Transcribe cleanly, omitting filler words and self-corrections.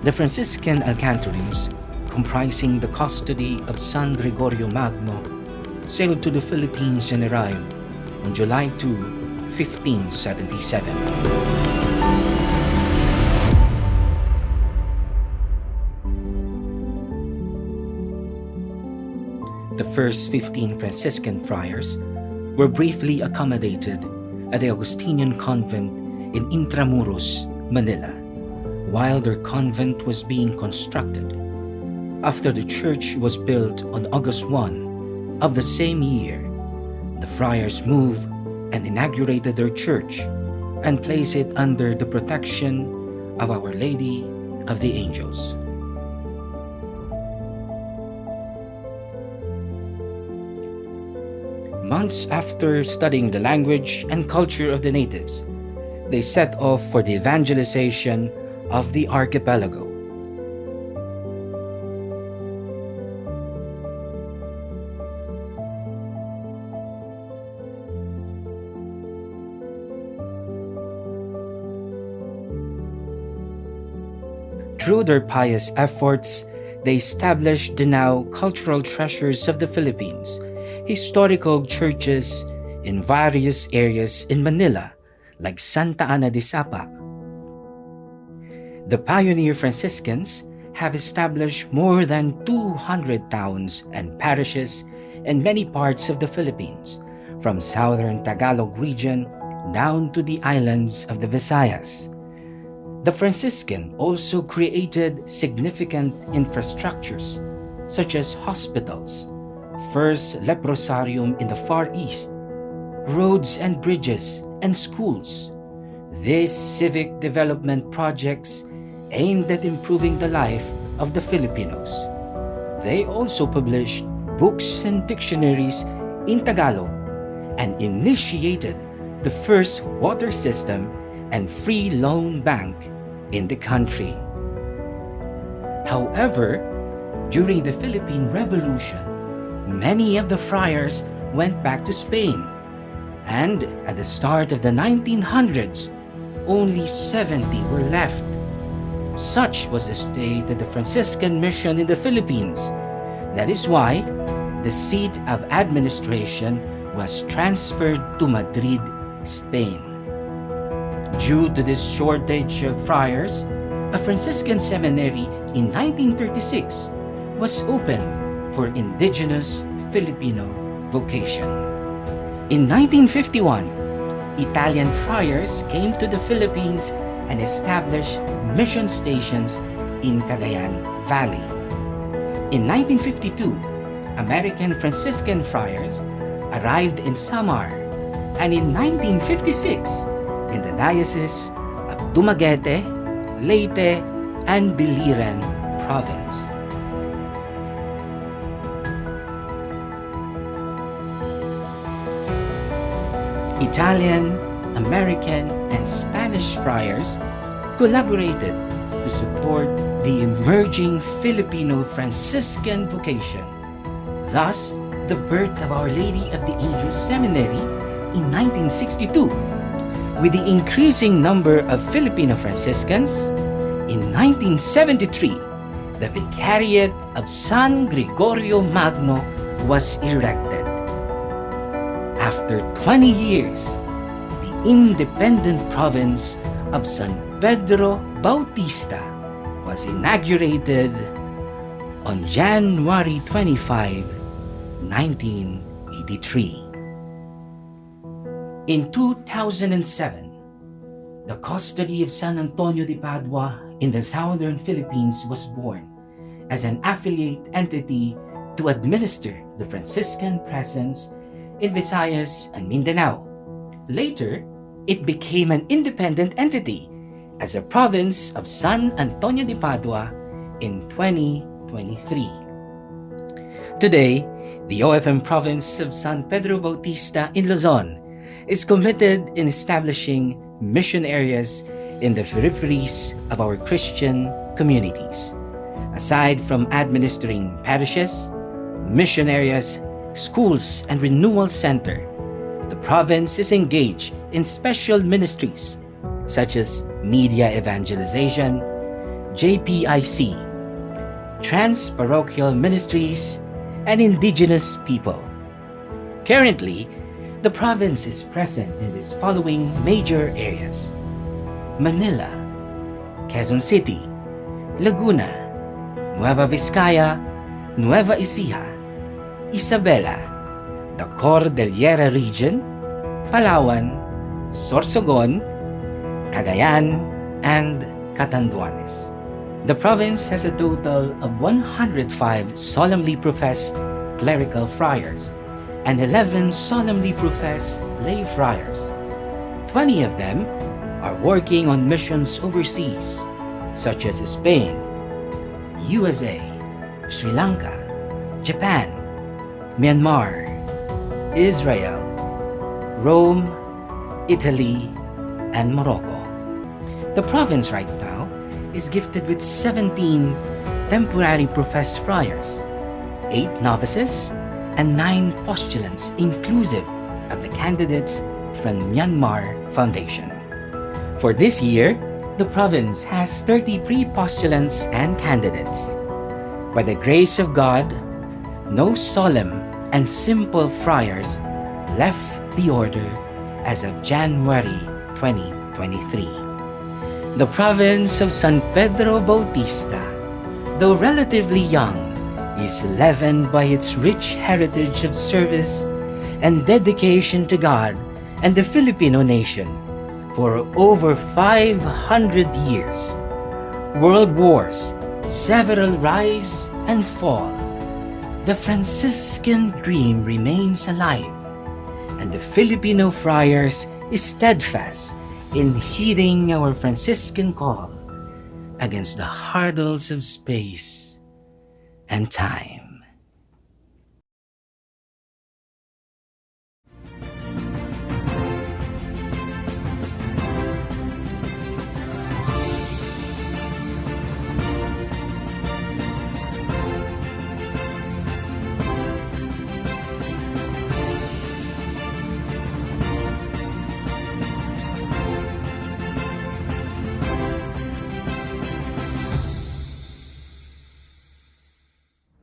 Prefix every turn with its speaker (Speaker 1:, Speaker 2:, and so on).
Speaker 1: The Franciscan alcantarings, comprising the custody of San Gregorio Magno, sailed to the Philippines and arrived on July 2, 1577. The first 15 Franciscan friars were briefly accommodated at the Augustinian convent in Intramuros, Manila, while their convent was being constructed. After the church was built on August 1 of the same year, the friars moved and inaugurated their church and placed it under the protection of Our Lady of the Angels. Months after studying the language and culture of the natives, they set off for the evangelization of the archipelago. Through their pious efforts, they established the now cultural treasures of the Philippines, historical churches in various areas in Manila, like Santa Ana de Sapa. The pioneer Franciscans have established more than 200 towns and parishes in many parts of the Philippines, from southern Tagalog region down to the islands of the Visayas. The Franciscan also created significant infrastructures such as hospitals, first leprosarium in the Far East, roads and bridges, and schools. These civic development projects aimed at improving the life of the Filipinos. They also published books and dictionaries in Tagalog and initiated the first water system and free loan bank in the country. However, during the Philippine Revolution, many of the friars went back to Spain, and at the start of the 1900s, only 70 were left. Such was the state of the Franciscan mission in the Philippines. That is why the seat of administration was transferred to Madrid, Spain. Due to this shortage of friars, a Franciscan seminary in 1936 was opened for indigenous Filipino vocation. In 1951, Italian friars came to the Philippines and established mission stations in Cagayan Valley. In 1952, American Franciscan friars arrived in Samar, and in 1956, in the diocese of Dumaguete, Leyte, and Biliran province. Italian, American, and Spanish friars collaborated to support the emerging Filipino Franciscan vocation. Thus, the birth of Our Lady of the Angels Seminary in 1962, with the increasing number of Filipino Franciscans, in 1973, the Vicariate of San Gregorio Magno was erected. After 20 years, the independent province of San Pedro Bautista was inaugurated on January 25, 1983. In 2007, the custody of San Antonio de Padua in the southern Philippines was born as an affiliate entity to administer the Franciscan presence in Visayas and Mindanao. Later, it became an independent entity as a province of San Antonio de Padua in 2023. Today, the OFM province of San Pedro Bautista in Luzon is committed in establishing mission areas in the peripheries of our Christian communities. Aside from administering parishes, mission areas, schools, and renewal center, the province is engaged in special ministries such as media evangelization, JPIC, Trans-Parochial Ministries, and Indigenous People. Currently, the province is present in these following major areas: Manila, Quezon City, Laguna, Nueva Vizcaya, Nueva Ecija, Isabela, the Cordillera Region, Palawan, Sorsogon, Cagayan, and Catanduanes. The province has a total of 105 solemnly professed clerical friars and 11 solemnly professed lay friars. 20 of them are working on missions overseas, such as Spain, USA, Sri Lanka, Japan, Myanmar, Israel, Rome, Italy, and Morocco. The province right now is gifted with 17 temporary professed friars, 8 novices, and 9 postulants inclusive of the candidates from Myanmar Foundation. For this year, the province has 33 postulants and candidates. By the grace of God, no solemn and simple friars left the order as of January 2023. The province of San Pedro Bautista, though relatively young, is leavened by its rich heritage of service and dedication to God and the Filipino nation for over 500 years. World wars, several rise and fall. The Franciscan dream remains alive, and the Filipino friars is steadfast in heeding our Franciscan call against the hurdles of space and time.